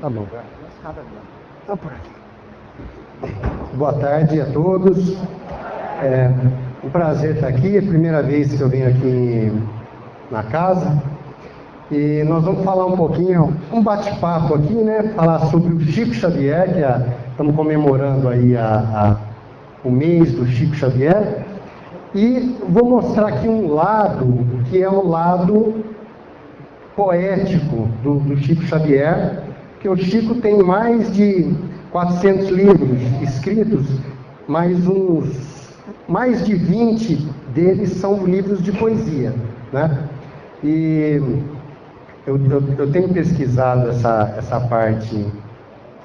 Tá bom. Tá por aqui. Boa tarde a todos. É um prazer estar aqui. É a primeira vez que eu venho aqui na casa. E nós vamos falar um pouquinho, um bate-papo aqui, né? Falar sobre o Chico Xavier, que estamos comemorando aí o mês do Chico Xavier. E vou mostrar aqui um lado, que é o lado poético do Chico Xavier, que o Chico tem mais de 400 livros escritos, mais de 20 deles são livros de poesia, né? E eu tenho pesquisado essa parte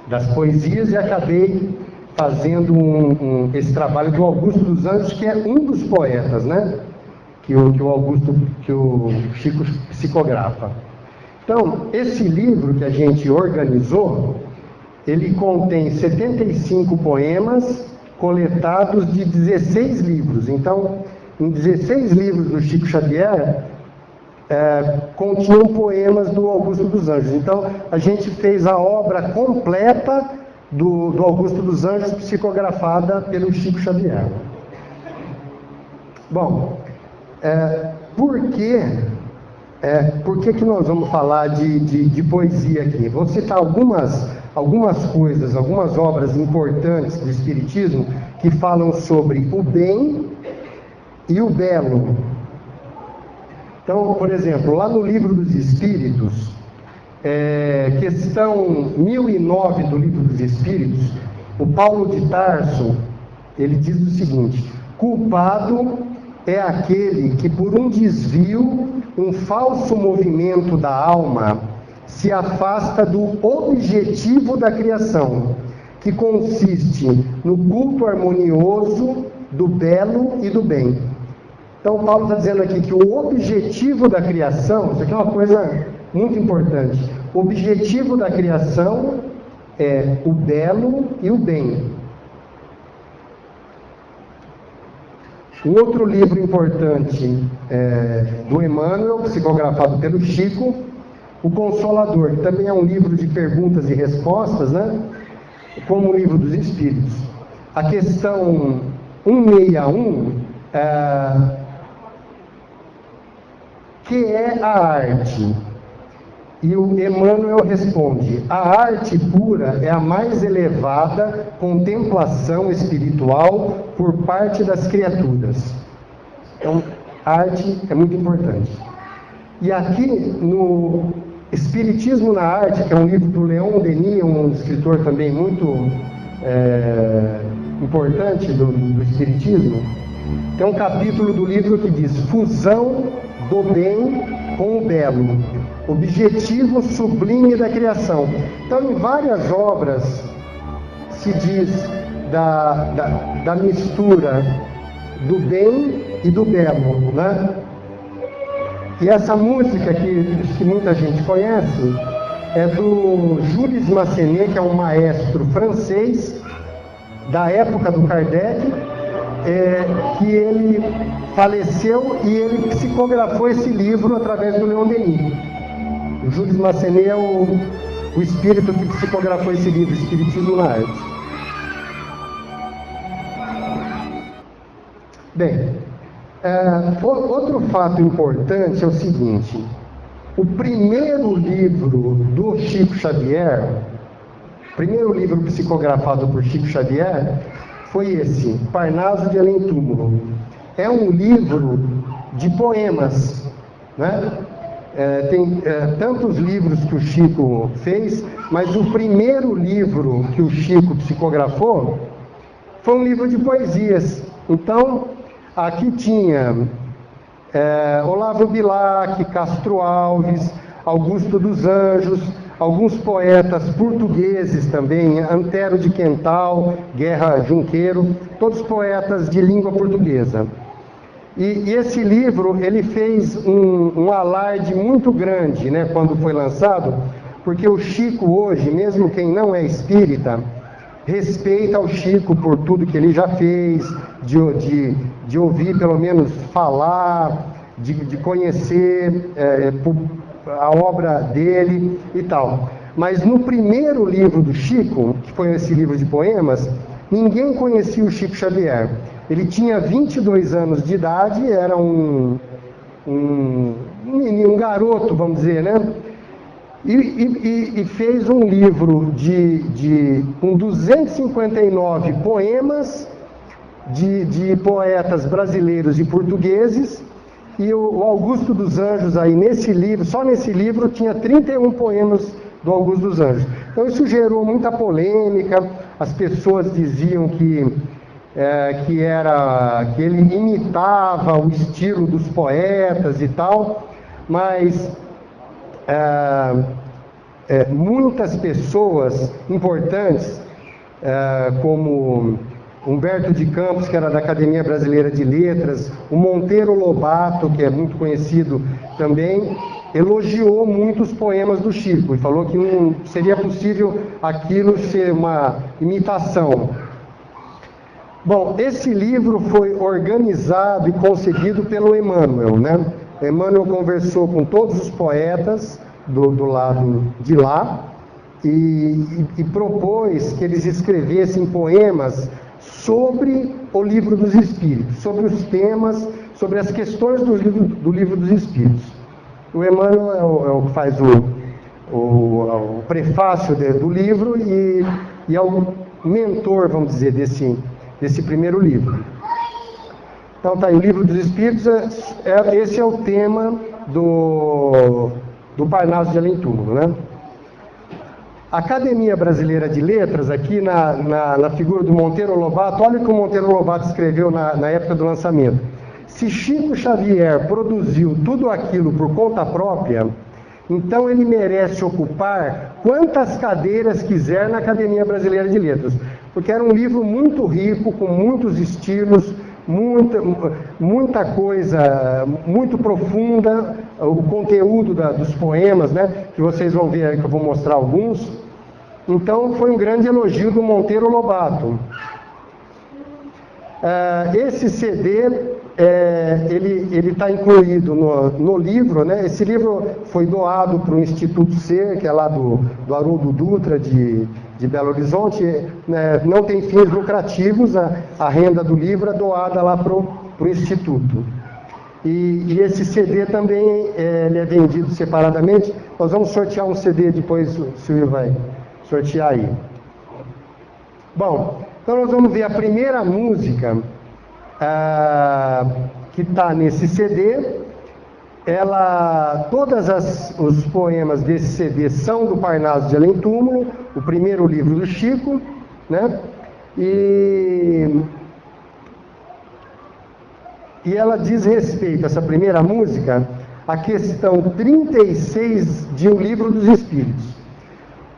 das poesias e acabei fazendo esse trabalho do Augusto dos Anjos, que é um dos poetas, né? Que o Chico psicografa. Então, esse livro que a gente organizou, ele contém 75 poemas coletados de 16 livros. Então, em 16 livros do Chico Xavier, continham poemas do Augusto dos Anjos. Então, a gente fez a obra completa do Augusto dos Anjos, psicografada pelo Chico Xavier. Bom, por que nós vamos falar de poesia aqui? Vou citar algumas coisas, algumas obras importantes do Espiritismo que falam sobre o bem e o belo. Então, por exemplo, lá no Livro dos Espíritos, questão 1009 do Livro dos Espíritos, o Paulo de Tarso, ele diz o seguinte: culpado é aquele que por um desvio, um falso movimento da alma, se afasta do objetivo da criação, que consiste no culto harmonioso do belo e do bem. Então, Paulo está dizendo aqui que o objetivo da criação, isso aqui é uma coisa muito importante, o objetivo da criação é o belo e o bem. Um outro livro importante do Emmanuel, psicografado pelo Chico, O Consolador, que também é um livro de perguntas e respostas, né? Como o Livro dos Espíritos. A questão 161, que é a arte? E o Emmanuel responde: a arte pura é a mais elevada contemplação espiritual por parte das criaturas. Então, a arte é muito importante. E aqui, no Espiritismo na Arte, que é um livro do Leon Denis, um escritor também muito importante do Espiritismo, tem um capítulo do livro que diz: fusão do bem com o belo, objetivo sublime da criação. Então, em várias obras se diz da mistura do bem e do belo, né? E essa música que muita gente conhece é do Jules Massenet, que é um maestro francês da época do Kardec, que ele faleceu e ele psicografou esse livro através do Leon Denis. O Jules Massenet é o espírito que psicografou esse livro, Espiritismo na Arte. Bem, outro fato importante é o seguinte: o primeiro livro do Chico Xavier, o primeiro livro psicografado por Chico Xavier, foi esse, Parnaso de Além Túmulo. É um livro de poemas, né? Tem tantos livros que o Chico fez, mas o primeiro livro que o Chico psicografou foi um livro de poesias. Então, aqui tinha Olavo Bilac, Castro Alves, Augusto dos Anjos, alguns poetas portugueses também, Antero de Quental, Guerra Junqueiro, todos poetas de língua portuguesa. E esse livro, ele fez um alarde muito grande, né, quando foi lançado, porque o Chico hoje, mesmo quem não é espírita, respeita o Chico por tudo que ele já fez, de ouvir pelo menos falar, de conhecer a obra dele e tal. Mas no primeiro livro do Chico, que foi esse livro de poemas, ninguém conhecia o Chico Xavier. Ele tinha 22 anos de idade, era um menino, um garoto, vamos dizer, né? E fez um livro com 259 poemas de poetas brasileiros e portugueses, e o Augusto dos Anjos aí nesse livro, só nesse livro, tinha 31 poemas do Augusto dos Anjos. Então isso gerou muita polêmica, as pessoas diziam que ele imitava o estilo dos poetas e tal, mas muitas pessoas importantes, como Humberto de Campos, que era da Academia Brasileira de Letras, o Monteiro Lobato, que é muito conhecido também, elogiou muito os poemas do Chico e falou que não seria possível aquilo ser uma imitação. Bom, esse livro foi organizado e concebido pelo Emmanuel, né? Emmanuel conversou com todos os poetas do lado de lá e propôs que eles escrevessem poemas sobre o Livro dos Espíritos, sobre os temas, sobre as questões do Livro dos Espíritos. O Emmanuel é o que faz o prefácio do livro e é o mentor, vamos dizer, desse primeiro livro. Então tá aí, o Livro dos Espíritos, esse é o tema do Parnaso de Além Túmulo, né? A Academia Brasileira de Letras, aqui na figura do Monteiro Lobato, olha o que o Monteiro Lobato escreveu na época do lançamento. Se Chico Xavier produziu tudo aquilo por conta própria, então ele merece ocupar quantas cadeiras quiser na Academia Brasileira de Letras, porque era um livro muito rico, com muitos estilos, muita coisa muito profunda, o conteúdo dos poemas, né, que vocês vão ver aí, que eu vou mostrar alguns. Então foi um grande elogio do Monteiro Lobato. Esse CD, ele está incluído no livro, né? Esse livro foi doado para o Instituto Ser, que é lá do Haroldo Dutra, de Belo Horizonte, né? Não tem fins lucrativos, a renda do livro é doada lá para o Instituto. E esse CD também ele é vendido separadamente. Nós vamos sortear um CD depois, o Silvio vai sortear aí. Bom, então nós vamos ver a primeira música que está nesse CD. Todos os poemas desse CD são do Parnaso de Além Túmulo, o primeiro livro do Chico, né? E ela diz respeito, essa primeira música, à questão 36 de O Livro dos Espíritos.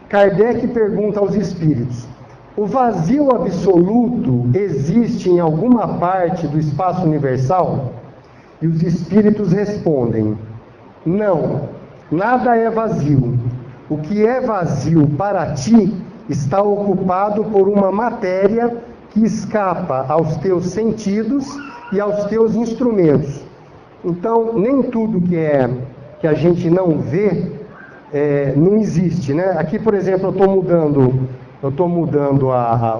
Kardec pergunta aos espíritos: o vazio absoluto existe em alguma parte do espaço universal? E os espíritos respondem: não, nada é vazio. O que é vazio para ti está ocupado por uma matéria que escapa aos teus sentidos e aos teus instrumentos. Então, nem tudo que a gente não vê não existe, né? Aqui, por exemplo, eu estou mudando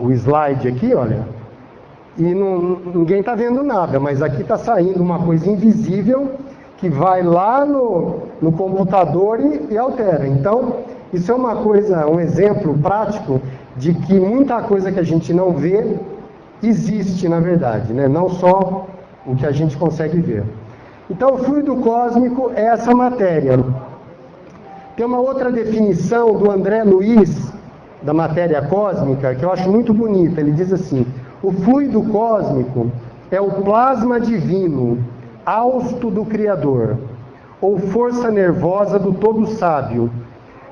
o slide aqui, olha, e ninguém está vendo nada, mas aqui está saindo uma coisa invisível que vai lá no computador e altera. Então, isso é um exemplo prático de que muita coisa que a gente não vê existe, na verdade, né? Não só o que a gente consegue ver. Então, o fluido cósmico é essa matéria. Tem uma outra definição do André Luiz, da matéria cósmica, que eu acho muito bonita. Ele diz assim: o fluido cósmico é o plasma divino, hausto do Criador, ou força nervosa do Todo Sábio.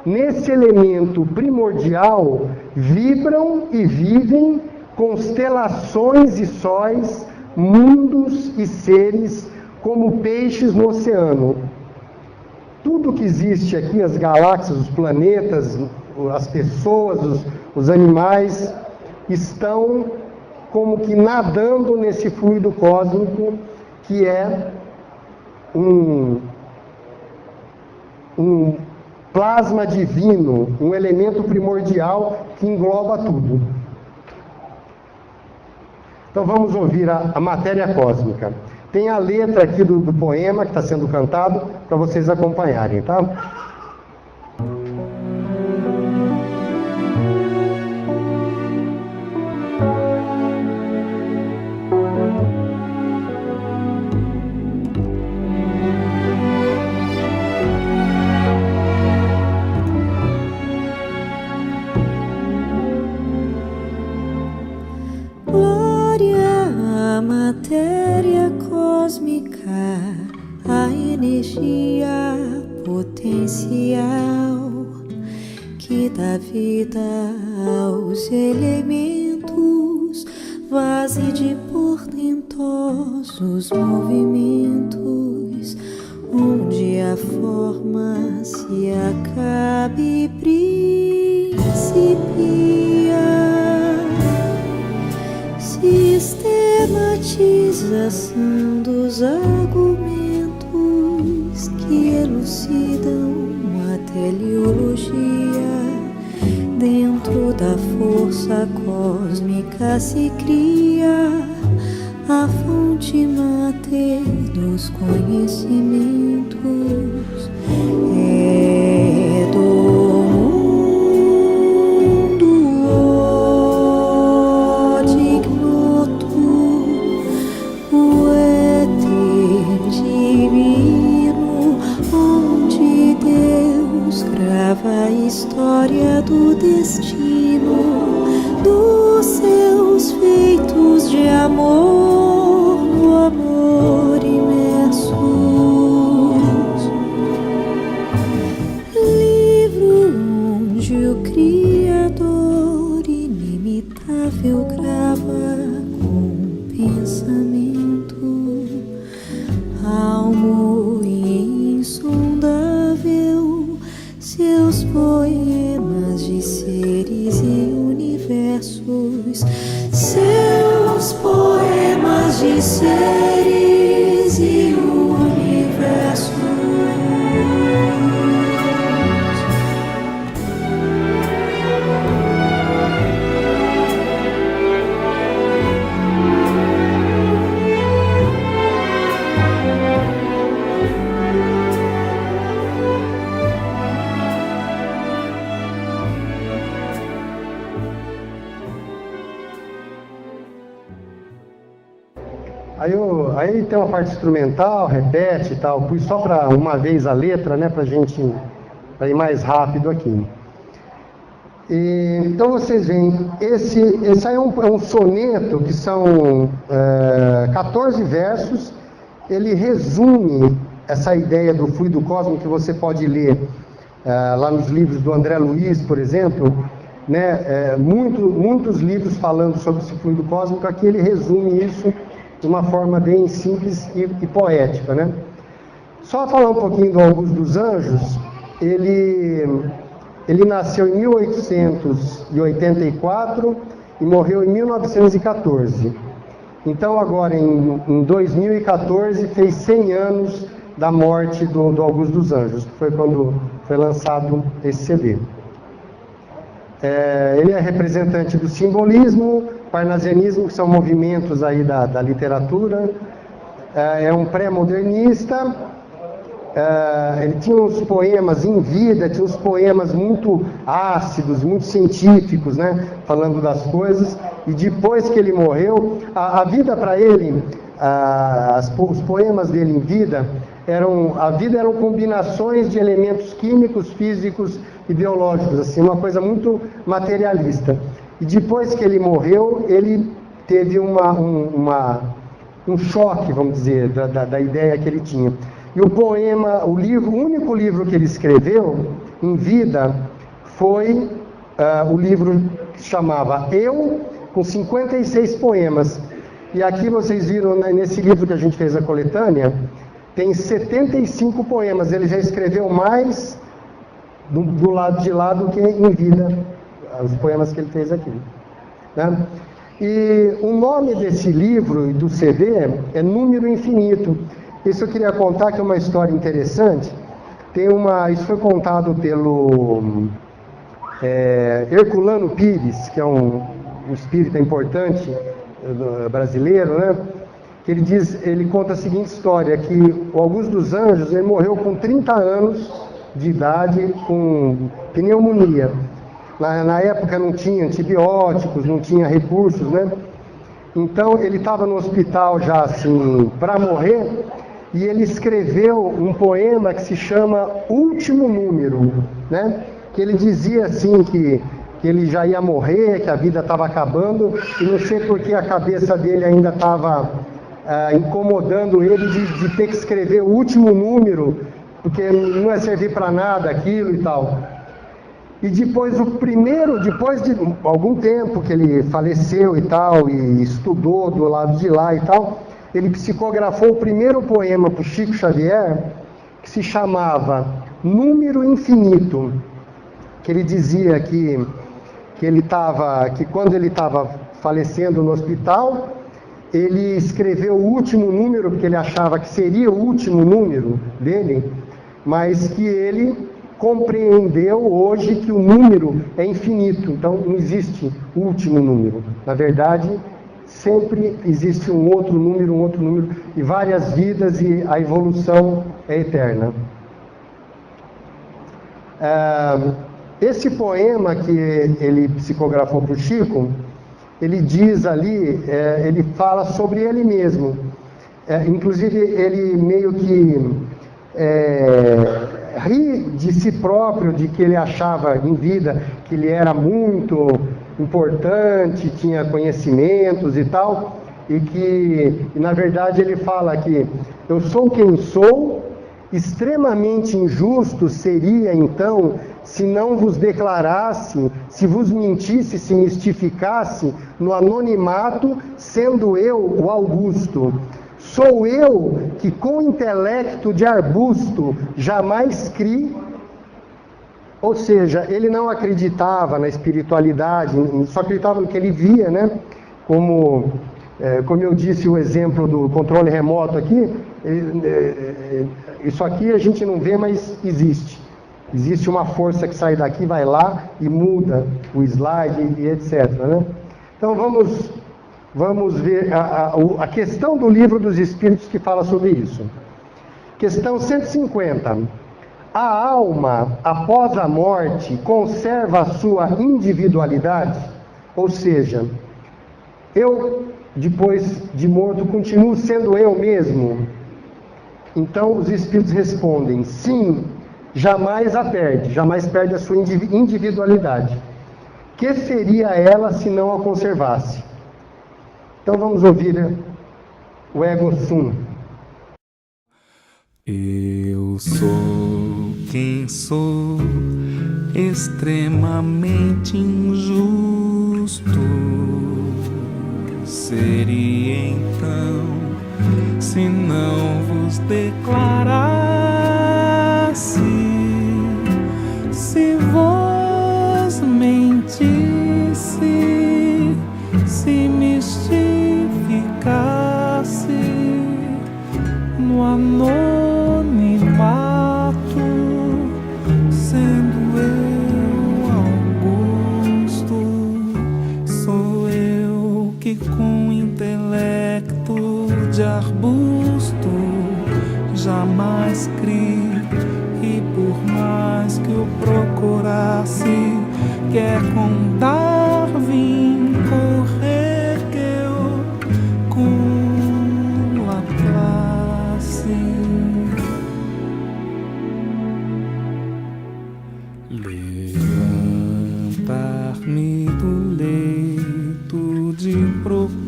Nesse elemento primordial vibram e vivem constelações e sóis, mundos e seres, como peixes no oceano. Tudo que existe aqui, as galáxias, os planetas, as pessoas, os animais, estão como que nadando nesse fluido cósmico, que é um plasma divino, um elemento primordial que engloba tudo. Então vamos ouvir a matéria cósmica. Tem a letra aqui do poema que está sendo cantado para vocês acompanharem, tá? Matéria cósmica, a energia potencial que dá vida aos elementos, vase de portentosos movimentos, onde a forma se acaba e principia. Sistematização dos argumentos que elucidam a teleologia. Dentro da força cósmica se cria a fonte máter dos conhecimentos. É do a história do destino, dos seus feitos de amor, no amor imersos. Livro onde o Criador inimitável grava com pensamento, almo e insondável, seus poemas de seres e universos, seus poemas de seres e universos. Aí tem uma parte instrumental, repete e tal. Pus só para uma vez a letra, né, para gente ir mais rápido aqui. Então vocês veem, esse aí é um soneto que são 14 versos. Ele resume essa ideia do fluido cósmico que você pode ler lá nos livros do André Luiz, por exemplo, né? Muitos livros falando sobre esse fluido cósmico. Aqui ele resume isso de uma forma bem simples e poética, né? Só falar um pouquinho do Augusto dos Anjos. Ele nasceu em 1884 e morreu em 1914. Então agora em 2014 fez 100 anos da morte do Augusto dos Anjos, que foi quando foi lançado esse CD. Ele é representante do simbolismo, parnasianismo, que são movimentos aí da literatura. É um pré-modernista. Ele tinha uns poemas em vida, tinha uns poemas muito ácidos, muito científicos, né, falando das coisas. E depois que ele morreu, a vida para ele, os poemas dele em vida, eram combinações de elementos químicos, físicos e biológicos, assim, uma coisa muito materialista. E depois que ele morreu, ele teve um choque, vamos dizer, da ideia que ele tinha. E o único livro que ele escreveu em vida foi o livro que se chamava Eu, com 56 poemas. E aqui vocês viram, nesse livro que a gente fez a coletânea, tem 75 poemas. Ele já escreveu mais do lado de lá do que em vida, os poemas que ele fez aqui, né? E o nome desse livro e do CD é Número Infinito. Isso eu queria contar, que é uma história interessante. Isso foi contado pelo Herculano Pires, que é um espírita importante brasileiro, né? Que ele conta a seguinte história, que o Augusto dos Anjos, ele morreu com 30 anos de idade, com pneumonia. Na época não tinha antibióticos, não tinha recursos, né? Então ele estava no hospital já assim, para morrer, e ele escreveu um poema que se chama Último Número, né? Que ele dizia assim que ele já ia morrer, que a vida estava acabando, e não sei porque a cabeça dele ainda estava incomodando ele de ter que escrever o último número, porque não ia servir para nada aquilo e tal. E depois de algum tempo que ele faleceu e tal, e estudou do lado de lá e tal, ele psicografou o primeiro poema para o Chico Xavier, que se chamava Número Infinito, que ele dizia que quando ele estava falecendo no hospital, ele escreveu o último número, porque ele achava que seria o último número dele, mas que ele compreendeu hoje que o número é infinito, então não existe último número. Na verdade, sempre existe um outro número, e várias vidas, e a evolução é eterna. Esse poema que ele psicografou para o Chico, ele diz ali, ele fala sobre ele mesmo. Inclusive, ele meio que ri de si próprio, de que ele achava em vida que ele era muito importante, tinha conhecimentos e tal, e na verdade ele fala que eu sou quem sou, extremamente injusto seria então se não vos declarasse, se vos mentisse, se mistificasse no anonimato, sendo eu o Augusto. Sou eu que com intelecto de arbusto jamais crie. Ou seja, ele não acreditava na espiritualidade, só acreditava no que ele via, né? Como eu disse, o exemplo do controle remoto aqui, isso aqui a gente não vê, mas existe. Existe uma força que sai daqui, vai lá e muda o slide e etc. Né? Então vamos ver a questão do Livro dos Espíritos que fala sobre isso. Questão 150. A alma, após a morte, conserva a sua individualidade? Ou seja, eu, depois de morto, continuo sendo eu mesmo? Então os Espíritos respondem, sim, jamais perde a sua individualidade. Que seria ela se não a conservasse? Então vamos ouvir o Ego Sum. Eu sou quem sou, extremamente injusto. Seria então, se não vos declarasse, se vos mentisse, se mistificasse no anonimato, sendo eu Augusto. Sou eu que com intelecto de arbusto jamais criei, e por mais que eu procurasse, quer contar, vim correr que eu com Laplace. Levantar-me do leito de Procusto,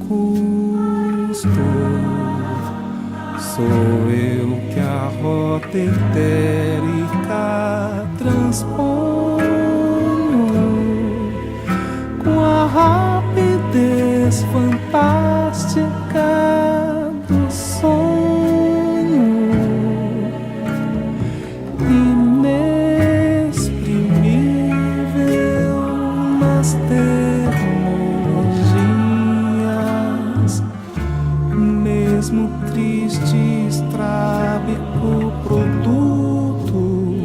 sou eu que a rota etérica transponho com a rapidez fantástica do sonho, inexprimível nas terminologias, mesmo triste, estrábico produto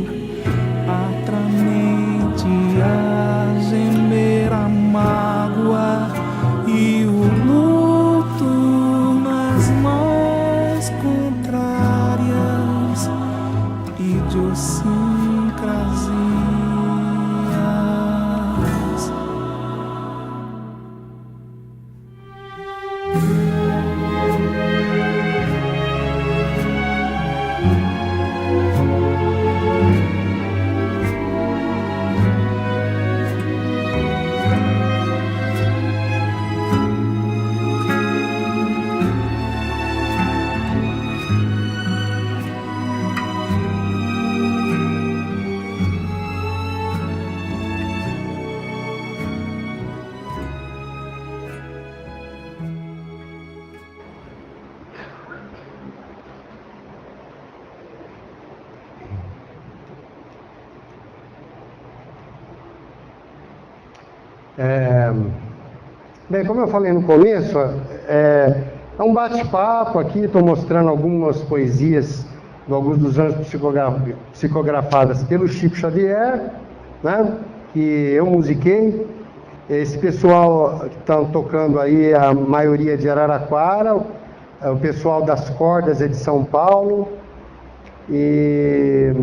Bem, como eu falei no começo, é um bate-papo aqui, estou mostrando algumas poesias do Augusto dos Anjos psicografadas pelo Chico Xavier, né, que eu musiquei. Esse pessoal que está tocando aí, a maioria de Araraquara, o pessoal das cordas é de São Paulo. E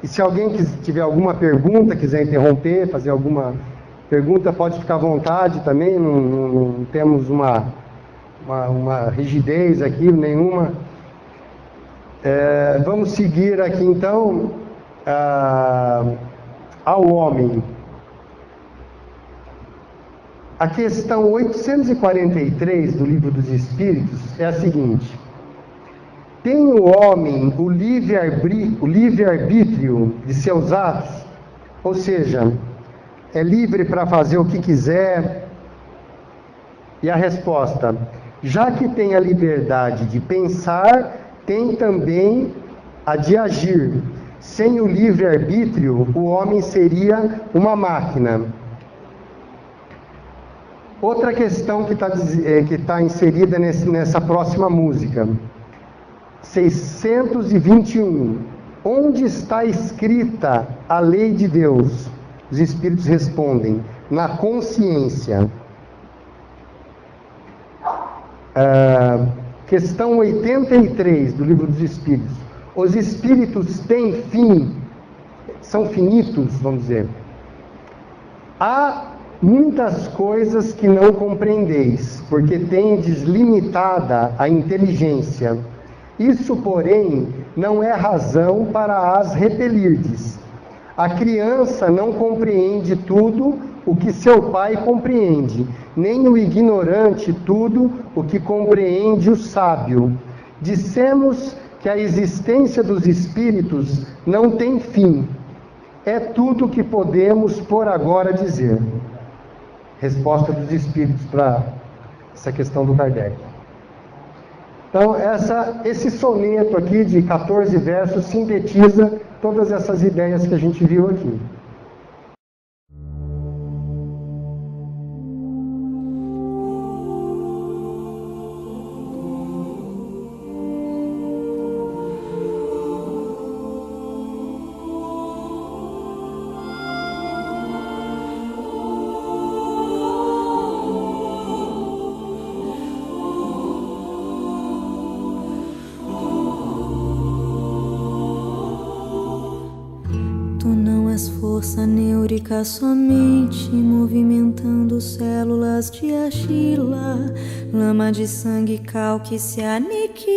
se alguém tiver alguma pergunta, quiser interromper, fazer alguma pergunta, pode ficar à vontade também, não temos uma rigidez aqui, nenhuma. Vamos seguir aqui então ao homem. A questão 843 do Livro dos Espíritos é a seguinte: tem o homem o livre-arbítrio de seus atos? Ou seja, é livre para fazer o que quiser? E a resposta: já que tem a liberdade de pensar, tem também a de agir. Sem o livre-arbítrio, o homem seria uma máquina. Outra questão que está inserida nessa próxima música, 621. Onde está escrita a lei de Deus? Os espíritos respondem: na consciência. Questão 83 do Livro dos Espíritos. Os espíritos têm fim? São finitos, vamos dizer. Há muitas coisas que não compreendeis, porque tendes limitada a inteligência. Isso, porém, não é razão para as repelirdes. A criança não compreende tudo o que seu pai compreende, nem o ignorante tudo o que compreende o sábio. Dissemos que a existência dos espíritos não tem fim. É tudo o que podemos por agora dizer. Resposta dos espíritos para essa questão do Kardec. Então, esse soneto aqui de 14 versos sintetiza todas essas ideias que a gente viu aqui. Força neurica somente movimentando células de argila, lama de sangue cal que se aniquila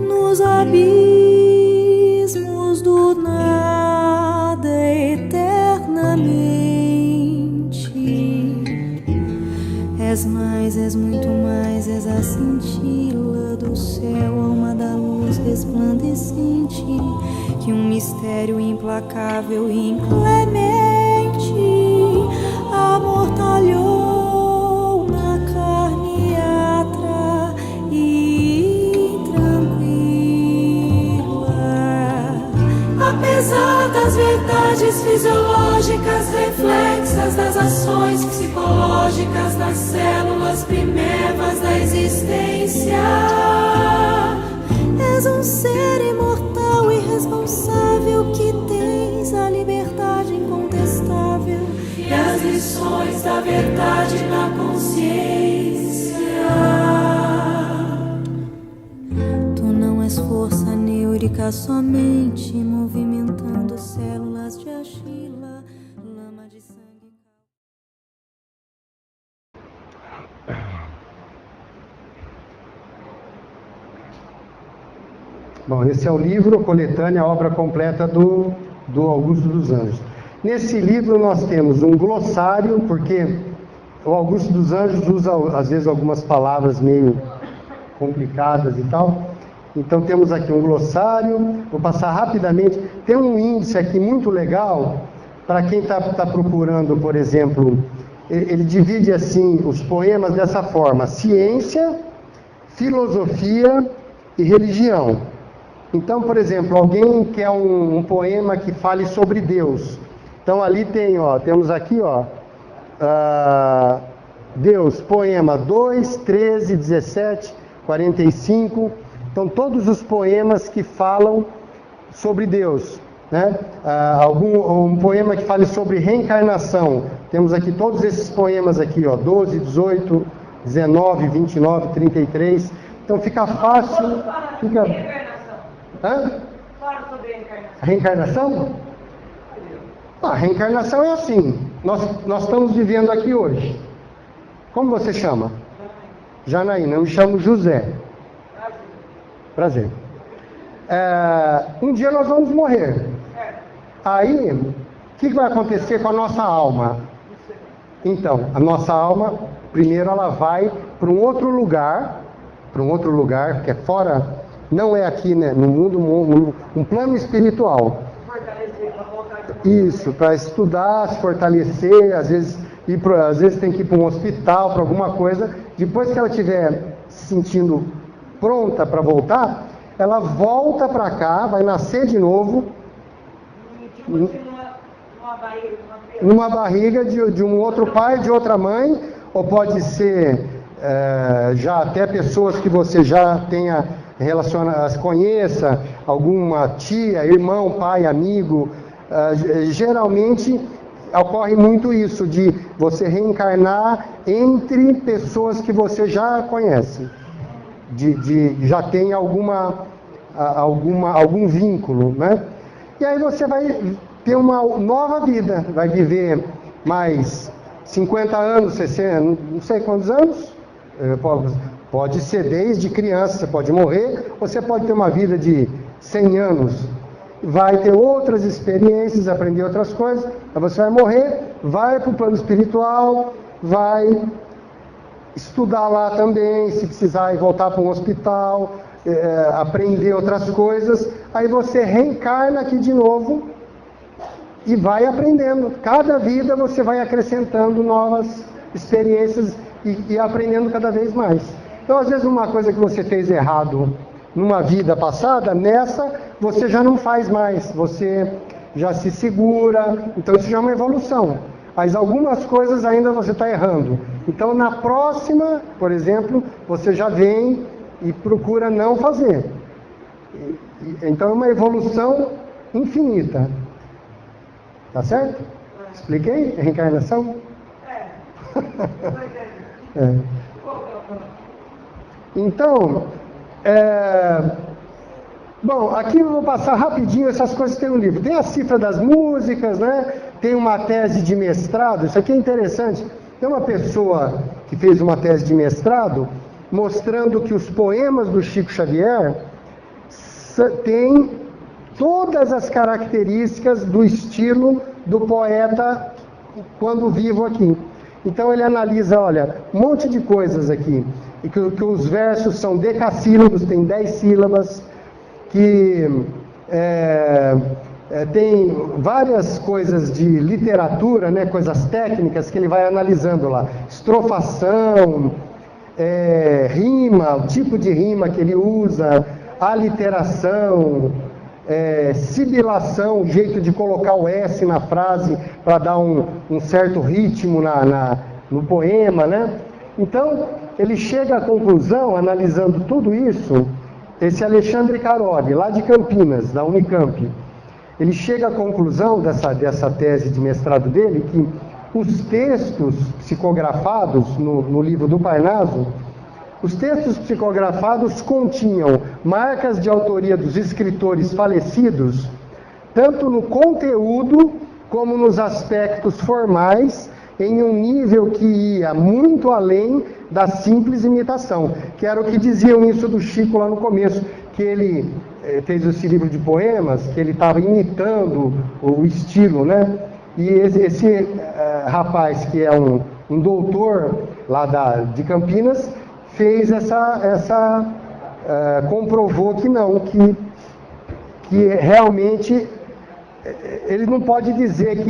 nos abismos do nada eternamente. És mais, és muito mais, és a cintila do céu, alma da luz resplandecente, que um mistério implacável e inclemente amortalhou na carne atra e tranquila. Apesar das verdades fisiológicas reflexas das ações psicológicas nas células primevas da existência, és um ser imortal e responsável que tens a liberdade incontestável e as lições da verdade na consciência. Tu não és força neurica somente movimentando células de argila, lama de sangue. Bom, esse é o livro Coletânea, a obra completa do Augusto dos Anjos. Nesse livro nós temos um glossário, porque o Augusto dos Anjos usa, às vezes, algumas palavras meio complicadas e tal. Então temos aqui um glossário, vou passar rapidamente. Tem um índice aqui muito legal, para quem está procurando, por exemplo, ele divide assim os poemas dessa forma: ciência, filosofia e religião. Então, por exemplo, alguém quer um poema que fale sobre Deus. Então ali tem, ó, temos aqui, ó, Deus, poema 2, 13, 17, 45. Então todos os poemas que falam sobre Deus, né? Um poema que fale sobre reencarnação. Temos aqui todos esses poemas aqui, ó, 12, 18, 19, 29, 33. Então fica fácil. Fica... Hã? Fala sobre reencarnação. Reencarnação? A reencarnação é assim. Nós estamos vivendo aqui hoje. Como você chama? Janaína. Eu me chamo José. Prazer. Um dia nós vamos morrer. Aí, o que vai acontecer com a nossa alma? Então, a nossa alma, primeiro ela vai para um outro lugar, que é fora, não é aqui, né, no mundo, um plano espiritual. Isso, para estudar, se fortalecer, às vezes tem que ir para um hospital, para alguma coisa. Depois que ela estiver se sentindo pronta para voltar, ela volta para cá, vai nascer de novo. Numa barriga de um outro pai, de outra mãe, ou pode ser já até pessoas que você já tenha conheça, alguma tia, irmão, pai, amigo. Geralmente ocorre muito isso, de você reencarnar entre pessoas que você já conhece, já tem algum vínculo, né? E aí você vai ter uma nova vida, vai viver mais 50 anos, 60, não sei quantos anos, pode ser desde criança, você pode morrer, ou você pode ter uma vida de 100 anos, vai ter outras experiências, aprender outras coisas, aí você vai morrer, vai para o plano espiritual, vai estudar lá também, se precisar ir voltar para um hospital, aprender outras coisas, aí você reencarna aqui de novo e vai aprendendo. Cada vida você vai acrescentando novas experiências e aprendendo cada vez mais. Então, às vezes, uma coisa que você fez errado numa vida passada, nessa você já não faz mais, você já se segura, então isso já é uma evolução. Mas algumas coisas ainda você está errando. Então, na próxima, por exemplo, você já vem e procura não fazer. Então, é uma evolução infinita. Tá certo? Expliquei? Reencarnação? Então, bom, aqui eu vou passar rapidinho essas coisas que tem no livro. Tem a cifra das músicas, né? Tem uma tese de mestrado, isso aqui é interessante. Tem uma pessoa que fez uma tese de mestrado mostrando que os poemas do Chico Xavier têm todas as características do estilo do poeta quando vivo aqui. Então ele analisa, olha, um monte de coisas aqui, e que os versos são decassílabos, tem 10 sílabas, que tem várias coisas de literatura, né, coisas técnicas que ele vai analisando lá, estrofação, rima, o tipo de rima que ele usa, aliteração, sibilação, o jeito de colocar o S na frase para dar um certo ritmo no poema, né? Então, ele chega à conclusão, analisando tudo isso, esse Alexandre Caroli, lá de Campinas, da Unicamp, ele chega à conclusão dessa tese de mestrado dele, que os textos psicografados no livro do Parnaso, os textos psicografados continham marcas de autoria dos escritores falecidos, tanto no conteúdo como nos aspectos formais, em um nível que ia muito além da simples imitação, que era o que diziam isso do Chico lá no começo, que ele fez esse livro de poemas, que ele estava imitando o estilo, né? E esse rapaz, que é um doutor lá de Campinas, fez comprovou que não, que realmente ele não pode dizer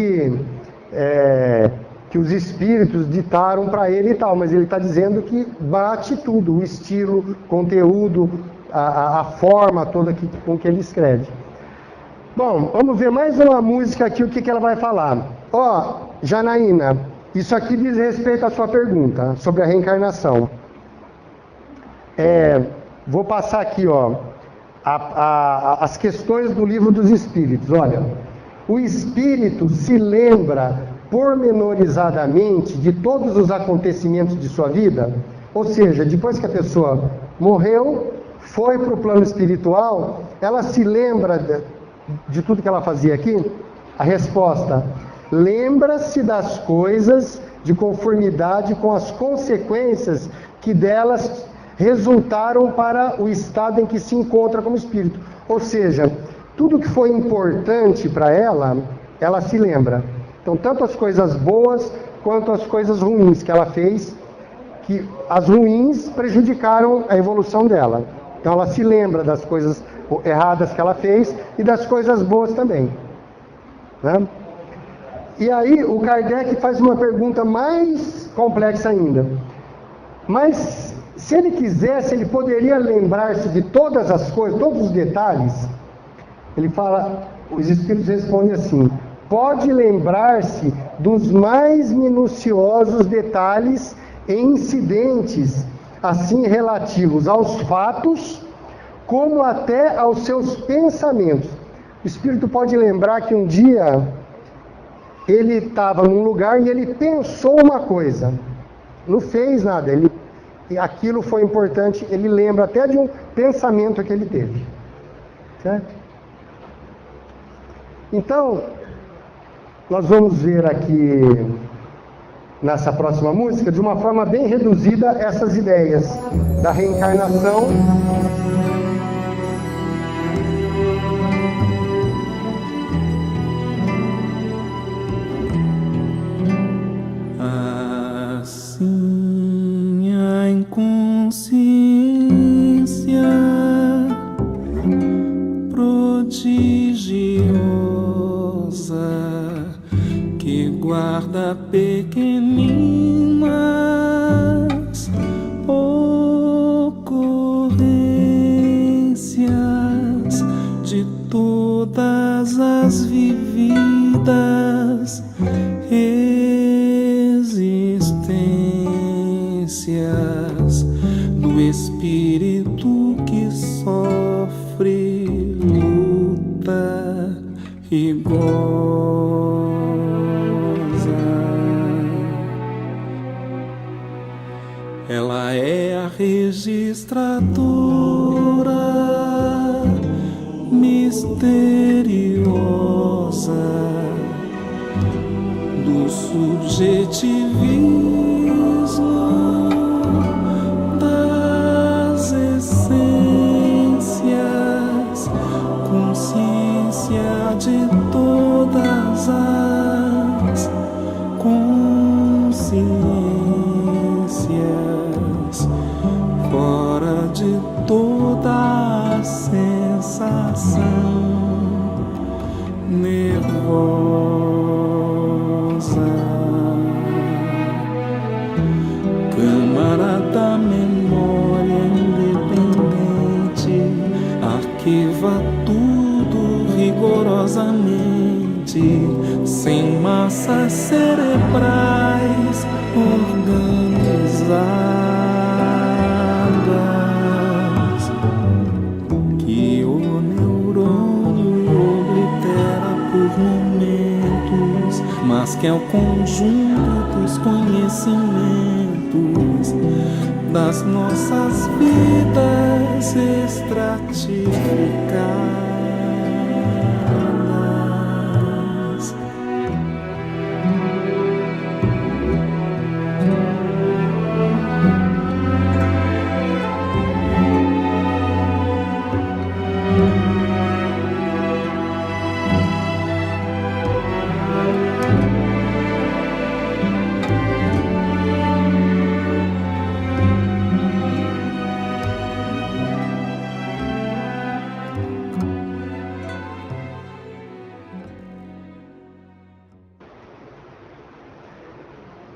que os espíritos ditaram para ele e tal, mas ele está dizendo que bate tudo, o estilo, conteúdo, a forma toda com que ele escreve. Bom, vamos ver mais uma música aqui, o que ela vai falar. Ó, Janaína, isso aqui diz respeito à sua pergunta sobre a reencarnação. Vou passar aqui, ó, as questões do Livro dos Espíritos. Olha, o espírito se lembra pormenorizadamente de todos os acontecimentos de sua vida, ou seja, depois que a pessoa morreu, foi para o plano espiritual, ela se lembra de tudo que ela fazia aqui? A resposta: lembra-se das coisas de conformidade com as consequências que delas resultaram para o estado em que se encontra como espírito. Ou seja, tudo que foi importante para ela, ela se lembra. Então, tanto as coisas boas quanto as coisas ruins que ela fez, que as ruins prejudicaram a evolução dela. Então, ela se lembra das coisas erradas que ela fez e das coisas boas também, né? E aí o Kardec faz uma pergunta mais complexa ainda. Mas se ele quisesse, ele poderia lembrar-se de todas as coisas, todos os detalhes? Ele fala, os Espíritos respondem assim: pode lembrar-se dos mais minuciosos detalhes e incidentes, assim relativos aos fatos, como até aos seus pensamentos. O espírito pode lembrar que um dia ele estava num lugar e ele pensou uma coisa, não fez nada, aquilo foi importante, ele lembra até de um pensamento que ele teve, certo? Então, nós vamos ver aqui nessa próxima música, de uma forma bem reduzida, essas ideias da reencarnação. Assim a inconsciência prodigiosa que guarda pequeninas ocorrências de todas as vividas existências do espírito que sofre, luta e goza. Ela é a registradora misteriosa do subjetivismo das essências, consciência de todas as consciências, fora de toda a sensação nervosa, câmara da memória independente, arquiva tudo rigorosamente, sem massas cerebrais organizadas, que o neurônio oblitera por momentos, mas que é o conjunto dos conhecimentos das nossas vidas estratificadas.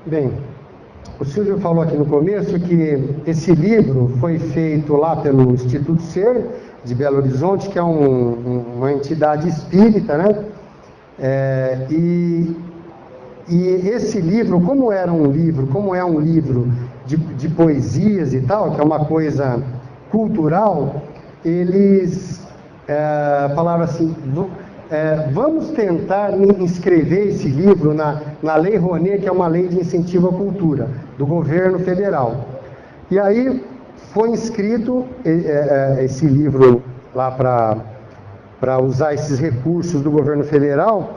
Bem, o Silvio falou aqui no começo que esse livro foi feito lá pelo Instituto Ser, de Belo Horizonte, que é uma entidade espírita, né? E esse livro, como é um livro de poesias e tal, que é uma coisa cultural, eles falaram assim, vamos tentar inscrever esse livro na Lei Rouanet, que é uma lei de incentivo à cultura, do governo federal. E aí foi inscrito esse livro lá para usar esses recursos do governo federal,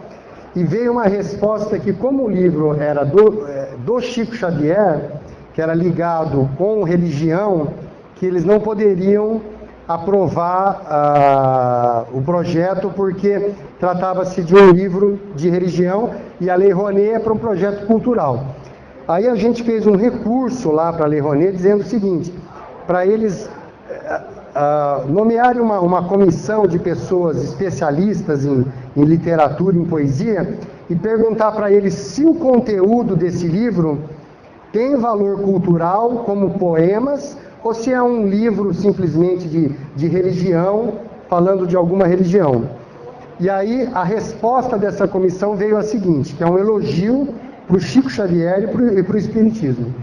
e veio uma resposta que, como o livro era do Chico Xavier, que era ligado com religião, que eles não poderiam aprovar o projeto, porque tratava-se de um livro de religião e a Lei Rouanet é para um projeto cultural. Aí a gente fez um recurso lá para a Lei Rouanet dizendo o seguinte, para eles nomearem uma comissão de pessoas especialistas em literatura, em poesia, e perguntar para eles se o conteúdo desse livro tem valor cultural, como poemas, ou se é um livro simplesmente de religião, falando de alguma religião. E aí a resposta dessa comissão veio a seguinte, que é um elogio para o Chico Xavier e para o Espiritismo.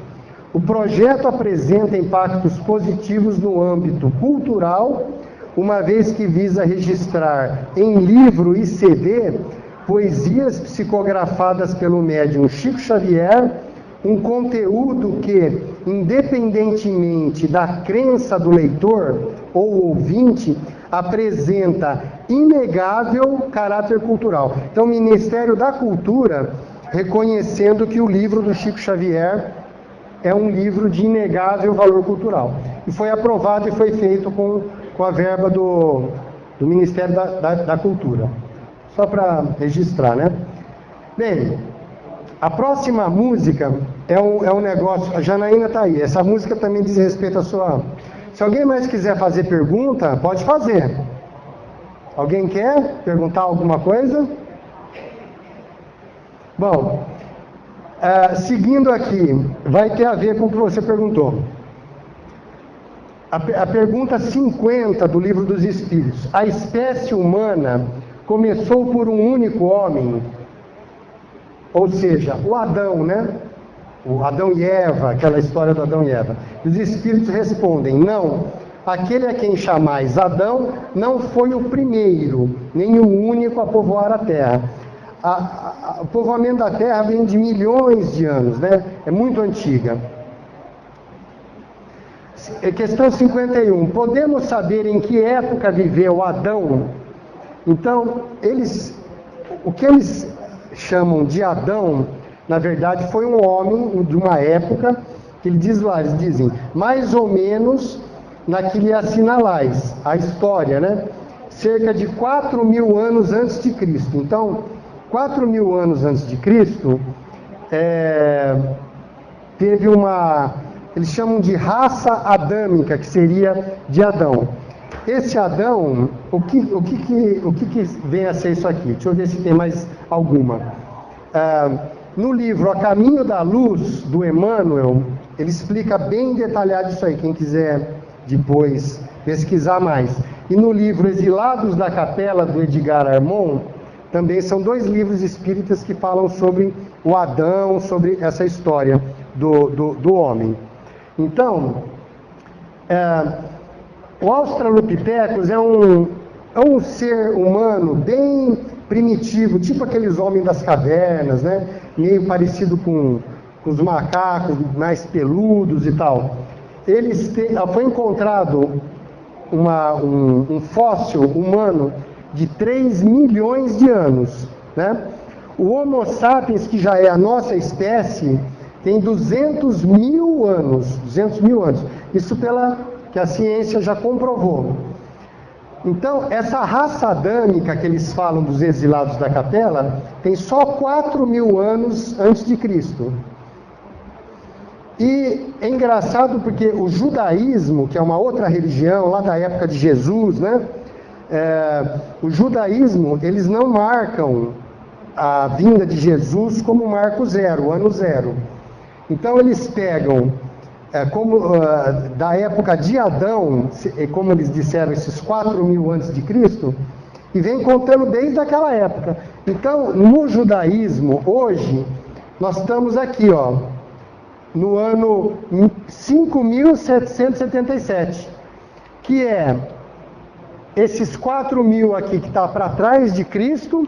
O projeto apresenta impactos positivos no âmbito cultural, uma vez que visa registrar em livro e CD poesias psicografadas pelo médium Chico Xavier, um conteúdo que, independentemente da crença do leitor ou ouvinte, apresenta inegável caráter cultural. Então, o Ministério da Cultura reconhecendo que o livro do Chico Xavier é um livro de inegável valor cultural. E foi aprovado e foi feito com a verba do Ministério da Cultura. Só para registrar, né? Bem, a próxima música é um negócio... A Janaína está aí. Essa música também diz respeito à sua... Se alguém mais quiser fazer pergunta, pode fazer. Alguém quer perguntar alguma coisa? Bom... seguindo aqui, vai ter a ver com o que você perguntou. A pergunta 50 do Livro dos Espíritos. A espécie humana começou por um único homem? Ou seja, o Adão, né? O Adão e Eva, aquela história do Adão e Eva. Os Espíritos respondem, não. Aquele a quem chamais Adão não foi o primeiro, nem o único a povoar a terra. O povoamento da Terra vem de milhões de anos, né? É muito antiga. Questão 51. Podemos saber em que época viveu Adão? Então, o que eles chamam de Adão, na verdade, foi um homem de uma época, que eles dizem, mais ou menos naquele assinalais, a história, né? Cerca de 4.000 anos antes de Cristo. Então, 4.000 anos antes de Cristo, teve eles chamam de raça adâmica, que seria de Adão. Esse Adão, o que vem a ser isso aqui? Deixa eu ver se tem mais alguma. No livro A Caminho da Luz, do Emmanuel, ele explica bem detalhado isso aí, quem quiser depois pesquisar mais. E no livro Exilados da Capela, do Edgar Armond, também são 2 livros espíritas que falam sobre o Adão, sobre essa história do homem. Então, o Australopithecus é um ser humano bem primitivo, tipo aqueles homens das cavernas, né? Meio parecido com os macacos mais peludos e tal. Foi encontrado um fóssil humano de 3 milhões de anos, né? O Homo sapiens, que já é a nossa espécie, tem 200 mil anos. Isso que a ciência já comprovou. Então, essa raça adâmica que eles falam dos exilados da capela, tem só 4.000 anos antes de Cristo. E é engraçado porque o judaísmo, que é uma outra religião lá da época de Jesus, né? O judaísmo, eles não marcam a vinda de Jesus como marco zero, o ano zero. Então eles pegam da época de Adão, como eles disseram, esses 4.000 antes de Cristo, e vem contando desde aquela época. Então, no judaísmo, hoje, nós estamos aqui, ó, no ano 5.777, que é esses 4.000 aqui que está para trás de Cristo,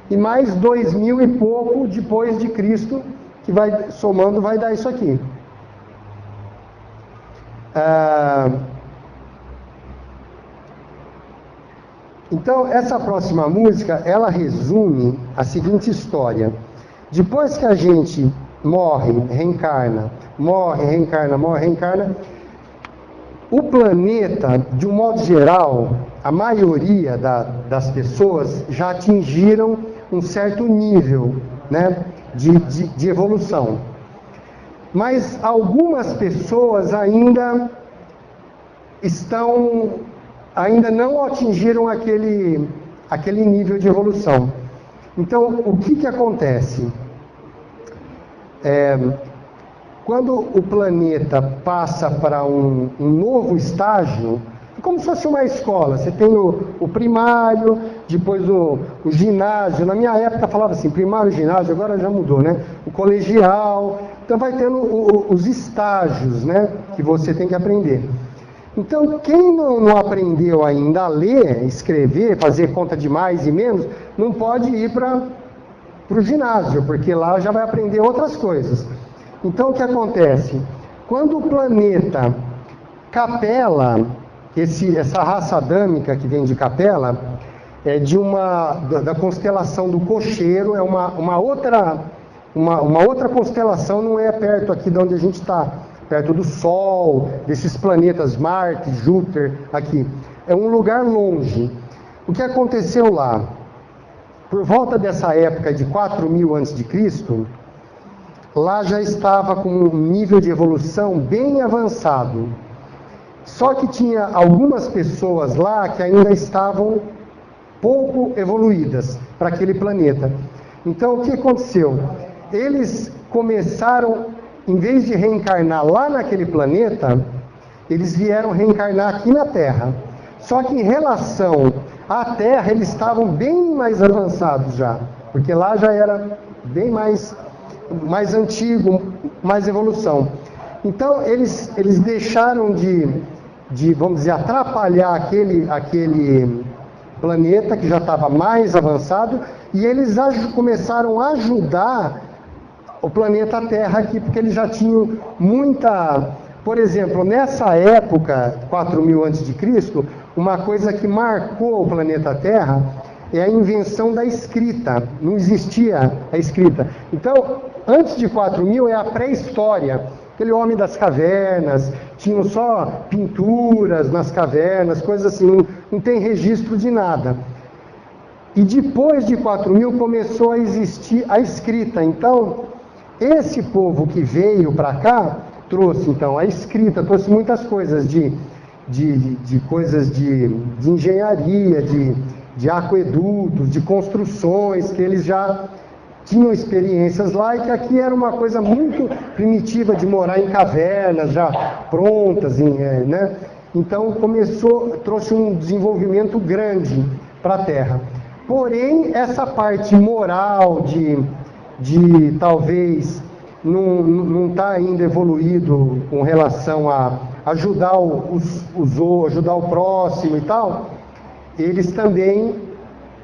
e mais 2.000 e pouco depois de Cristo, que vai somando, vai dar isso aqui. Então, essa próxima música, ela resume a seguinte história. Depois que a gente morre, reencarna, morre, reencarna, morre, reencarna, o planeta, de um modo geral, a maioria das pessoas já atingiram um certo nível, né, de evolução. Mas algumas pessoas ainda não atingiram aquele nível de evolução. Então, o que acontece? Quando o planeta passa para um novo estágio, é como se fosse uma escola. Você tem o primário, depois o ginásio. Na minha época falava assim, primário, ginásio, agora já mudou, né? O colegial. Então vai tendo os estágios, né, que você tem que aprender. Então, quem não aprendeu ainda a ler, escrever, fazer conta de mais e menos, não pode ir para o ginásio, porque lá já vai aprender outras coisas. Então, o que acontece? Quando o planeta Capela, essa raça adâmica que vem de Capela, é da constelação do Cocheiro, é uma outra constelação, não é perto aqui de onde a gente está, perto do Sol, desses planetas Marte, Júpiter, aqui. É um lugar longe. O que aconteceu lá? Por volta dessa época de 4.000 a.C., lá já estava com um nível de evolução bem avançado. Só que tinha algumas pessoas lá que ainda estavam pouco evoluídas para aquele planeta. Então, o que aconteceu? Eles começaram, em vez de reencarnar lá naquele planeta, eles vieram reencarnar aqui na Terra. Só que em relação à Terra, eles estavam bem mais avançados já, porque lá já era bem mais antigo, mais evolução. Então, eles deixaram de, vamos dizer, atrapalhar aquele planeta que já estava mais avançado, e eles começaram a ajudar o planeta Terra aqui, porque eles já tinham muita... Por exemplo, nessa época, 4.000 a.C., uma coisa que marcou o planeta Terra é a invenção da escrita. Não existia a escrita. Então, antes de 4.000 é a pré-história. Aquele homem das cavernas, tinham só pinturas nas cavernas, coisas assim, não tem registro de nada. E depois de 4.000 começou a existir a escrita. Então, esse povo que veio para cá trouxe então a escrita, trouxe muitas coisas de coisas de engenharia, de aquedutos, de construções, que eles já tinham experiências lá, e que aqui era uma coisa muito primitiva de morar em cavernas já prontas, né? Então trouxe um desenvolvimento grande para a Terra. Porém, essa parte moral de talvez não está ainda evoluído com relação a ajudar ajudar o próximo e tal, eles também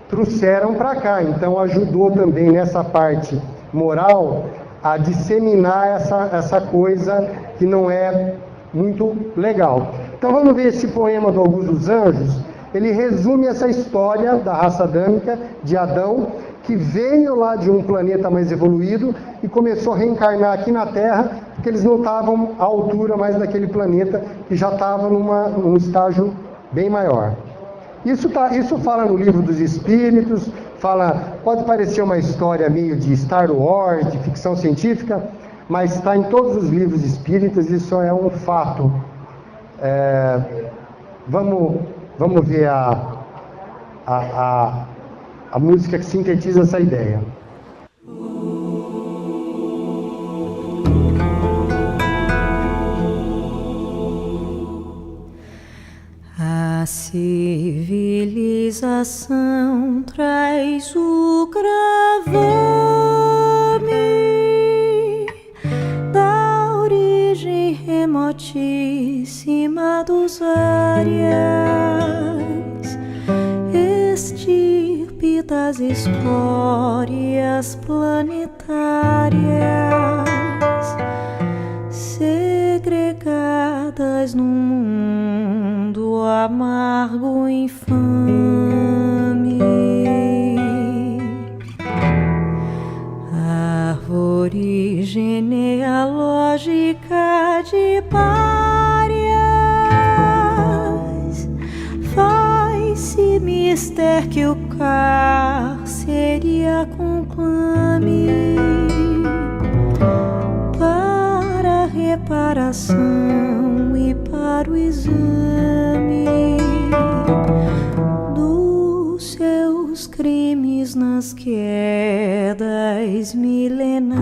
trouxeram para cá. Então ajudou também nessa parte moral a disseminar essa coisa que não é muito legal. Então vamos ver esse poema do Augusto dos Anjos. Ele resume essa história da raça adâmica de Adão, que veio lá de um planeta mais evoluído e começou a reencarnar aqui na Terra, porque eles não estavam à altura mais daquele planeta, que já estava num estágio bem maior. Isso fala no Livro dos Espíritos, pode parecer uma história meio de Star Wars, de ficção científica, mas está em todos os livros espíritas, isso é um fato. Vamos ver a música que sintetiza essa ideia. civilização traz o gravame da origem remotíssima dos áreas, estirpe das escórias planetárias, segregadas num mundo amargo e infame. Árvore genealógica de párias, faz-se mister que o cárcere a conclame para reparação e para o exame dos seus crimes nas quedas milenárias.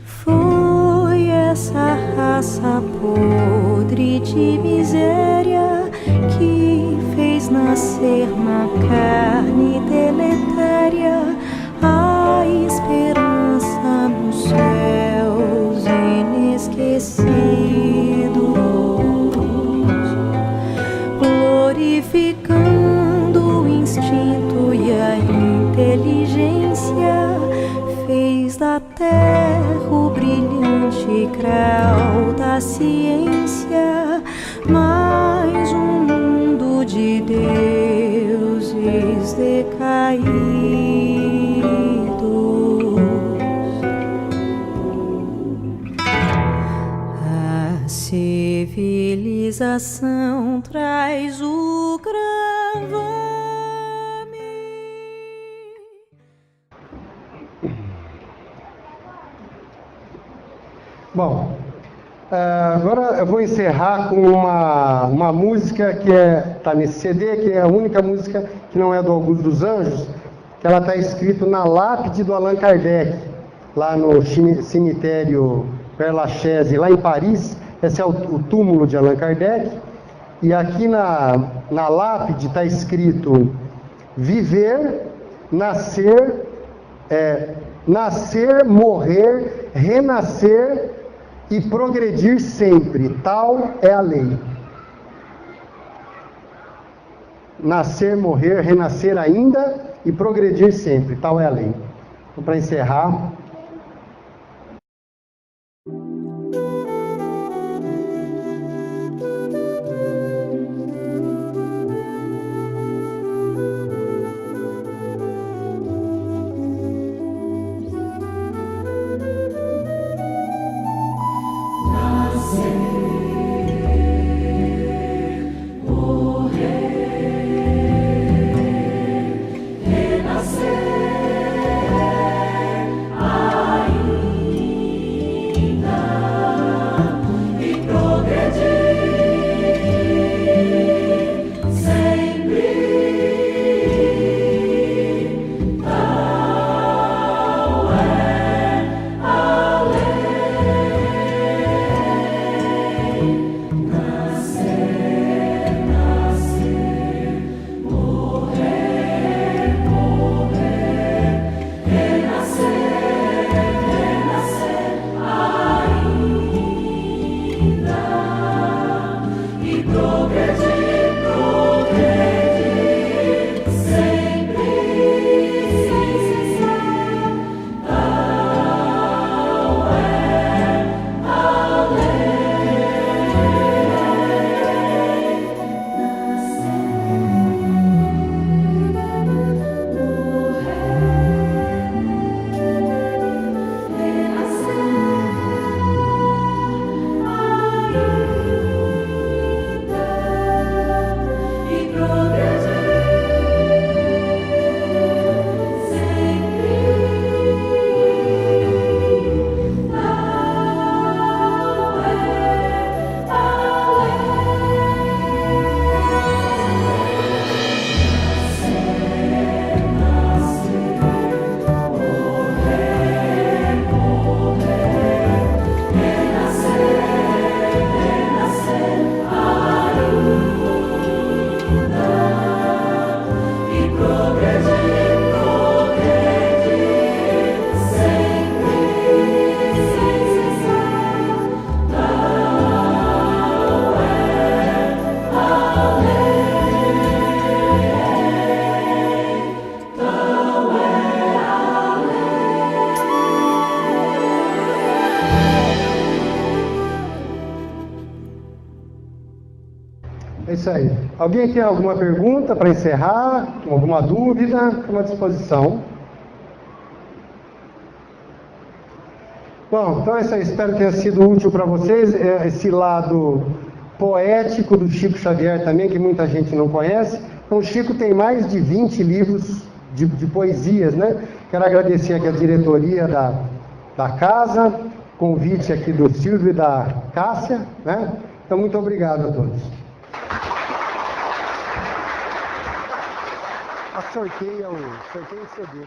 Foi essa raça podre de miséria que fez nascer na carne deletéria a esperança nos céus inesquecidos, glorificando o instinto e a inteligência, fez da terra o brilhante grau da ciência, mais um mundo de deuses decaídos. A civilização traz o gravame. Bom, agora eu vou encerrar com uma música que está nesse CD, que é a única música que não é do Augusto dos Anjos, que ela está escrita na lápide do Allan Kardec, lá no cemitério Père Lachaise, lá em Paris. Esse é o túmulo de Allan Kardec. E aqui na lápide está escrito: viver, nascer, morrer, renascer e progredir sempre, tal é a lei. Nascer, morrer, renascer ainda e progredir sempre, tal é a lei. Então, para encerrar, Renascer Isso aí. Alguém tem alguma pergunta para encerrar? Alguma dúvida? Estou à disposição. Bom, então é isso aí. Espero que tenha sido útil para vocês. Esse lado poético do Chico Xavier também, que muita gente não conhece. Então, o Chico tem mais de 20 livros de poesias, né? Quero agradecer aqui a diretoria da casa, convite aqui do Silvio e da Cássia, né? Então, muito obrigado a todos. Sorteia o CD.